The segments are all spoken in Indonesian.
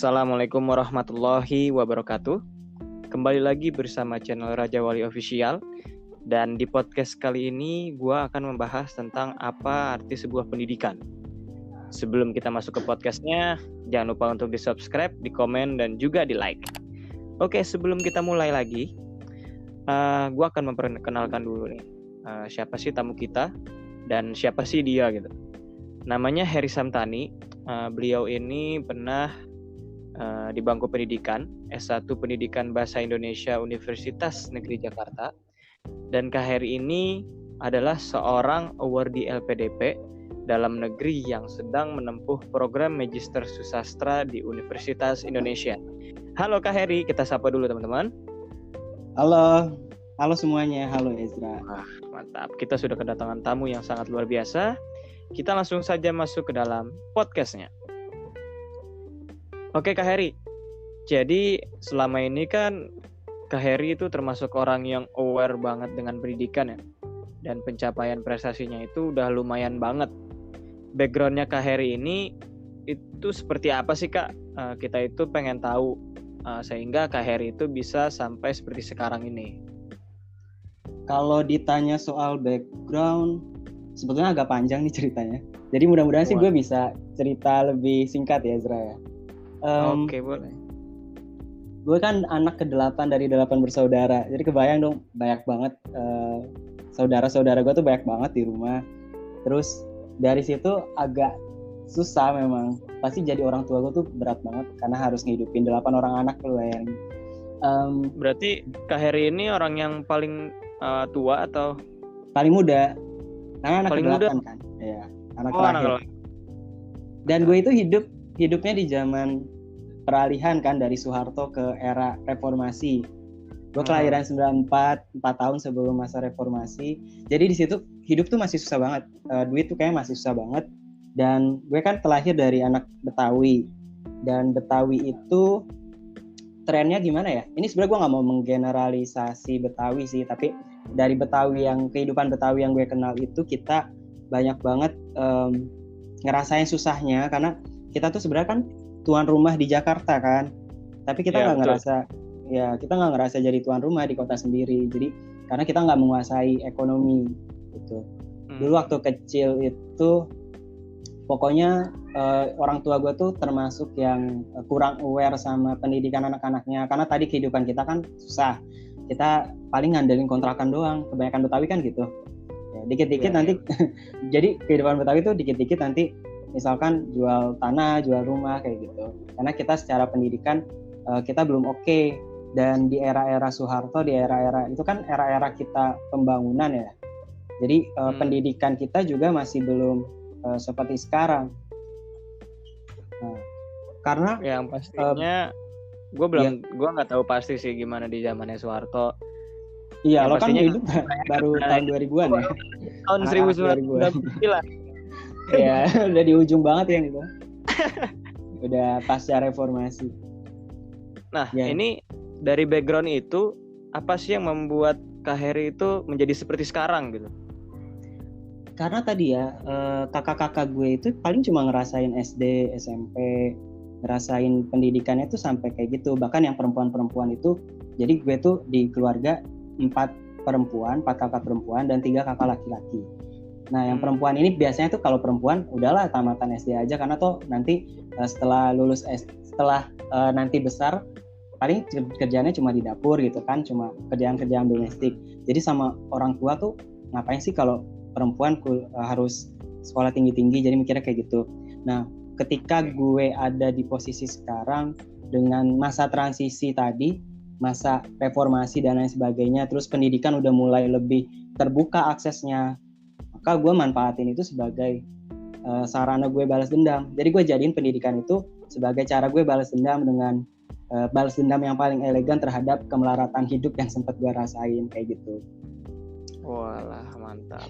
Assalamualaikum warahmatullahi wabarakatuh. Kembali lagi bersama channel Raja Wali Official. Dan di podcast kali ini gue akan membahas tentang apa arti sebuah pendidikan. Sebelum kita masuk ke podcastnya, jangan lupa untuk di-subscribe, di-komen, dan juga di-like. Oke, sebelum kita mulai lagi, gue akan memperkenalkan dulu nih. Siapa sih tamu kita dan siapa sih dia gitu. Namanya Heri Samtani. Beliau ini pernah di bangku pendidikan S1 Pendidikan Bahasa Indonesia Universitas Negeri Jakarta, dan Kak Heri ini adalah seorang awardee LPDP dalam negeri yang sedang menempuh program Magister Susastra di Universitas Indonesia. Halo Kak Heri, kita sapa dulu teman-teman. Halo semuanya, halo Ezra. Mantap, kita sudah kedatangan tamu yang sangat luar biasa. Kita langsung saja masuk ke dalam podcastnya. Oke Kak Heri, jadi selama ini kan Kak Heri itu termasuk orang yang aware banget dengan pendidikan ya. Dan pencapaian prestasinya itu udah lumayan banget. Backgroundnya Kak Heri ini itu seperti apa sih Kak? Kita itu pengen tahu sehingga Kak Heri itu bisa sampai seperti sekarang ini. Kalau ditanya soal background, sebetulnya agak panjang nih ceritanya. Jadi mudah-mudahan sih gue bisa cerita lebih singkat ya Ezra ya. Oke, boleh. Gue kan anak ke-8 dari 8 bersaudara. Jadi kebayang dong, banyak banget saudara-saudara gue tuh banyak banget di rumah. Terus dari situ agak susah memang. Pasti jadi orang tua gue tuh berat banget karena harus ngidupin 8 orang anak lu yang. Berarti Kak Heri ini orang yang paling tua atau paling muda? Karena anak paling ke-8 muda kan. Iya, anak terakhir. Dan gue itu hidupnya di zaman peralihan kan dari Soeharto ke era reformasi. Gue kelahiran 94, 4 tahun sebelum masa reformasi. Jadi di situ hidup tuh masih susah banget. Duit tuh kayaknya masih susah banget. Dan gue kan terlahir dari anak Betawi. Dan Betawi itu trennya gimana ya? Ini sebenarnya gue nggak mau menggeneralisasi Betawi sih, tapi dari Betawi kehidupan Betawi yang gue kenal itu kita banyak banget ngerasain susahnya karena kita tuh sebenarnya kan tuan rumah di Jakarta kan, tapi kita nggak ngerasa jadi tuan rumah di kota sendiri. Jadi karena kita nggak menguasai ekonomi gitu. Dulu waktu kecil itu pokoknya orang tua gue tuh termasuk yang kurang aware sama pendidikan anak-anaknya karena tadi kehidupan kita kan susah. Kita paling ngandelin kontrakan doang, kebanyakan Betawi kan gitu. Ya, dikit-dikit nanti jadi kehidupan Betawi tuh dikit-dikit nanti misalkan jual tanah, jual rumah kayak gitu. Karena kita secara pendidikan kita belum oke. Dan di era-era Soeharto, di era-era itu kan era-era kita pembangunan ya. Jadi pendidikan kita juga masih belum seperti sekarang. Nah, karena yang pastinya gue nggak tahu pasti sih gimana di zamannya Soeharto. Iya, lo kan hidup baru tahun 2000-an ya. Tahun 1999. Ya, udah di ujung banget ya gitu. Udah pasca reformasi. Nah, ini dari background itu apa sih yang membuat Kak Heri itu menjadi seperti sekarang gitu? Karena tadi ya kakak-kakak gue itu paling cuma ngerasain SD, SMP, ngerasain pendidikannya tuh sampai kayak gitu. Bahkan yang perempuan-perempuan itu, jadi gue tuh di keluarga 4 kakak perempuan dan 3 kakak laki-laki. Nah yang perempuan ini biasanya tuh kalau perempuan udahlah tamatan SD aja karena tuh nanti setelah nanti besar paling kerjaannya cuma di dapur gitu kan, cuma kerjaan-kerjaan domestik. Jadi sama orang tua tuh ngapain sih kalau perempuan harus sekolah tinggi-tinggi, jadi mikirnya kayak gitu. Nah ketika gue ada di posisi sekarang dengan masa transisi tadi, masa reformasi dan lain sebagainya, terus pendidikan udah mulai lebih terbuka aksesnya, maka gue manfaatin itu sebagai sarana gue balas dendam. Jadi gue jadiin pendidikan itu sebagai cara gue balas dendam dengan balas dendam yang paling elegan terhadap kemelaratan hidup yang sempat gue rasain kayak gitu. Walah, mantap.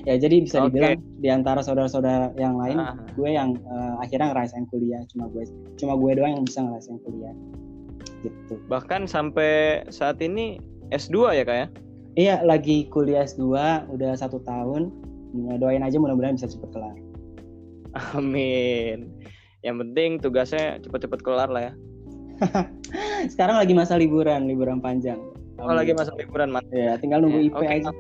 Ya jadi bisa dibilang di antara saudara-saudara yang lain, gue yang akhirnya ngerasain kuliah, cuma gue doang yang bisa ngerasain kuliah. Gitu. Bahkan sampai saat ini S2 ya Kak ya? Iya, lagi kuliah S2 udah 1 tahun. Doain aja mudah-mudahan bisa cepet kelar. Amin. Yang penting tugasnya cepet-cepet kelar lah ya. Sekarang lagi masa liburan panjang. Oh, lagi masa liburan, Ya, tinggal nunggu IP Oke. aja.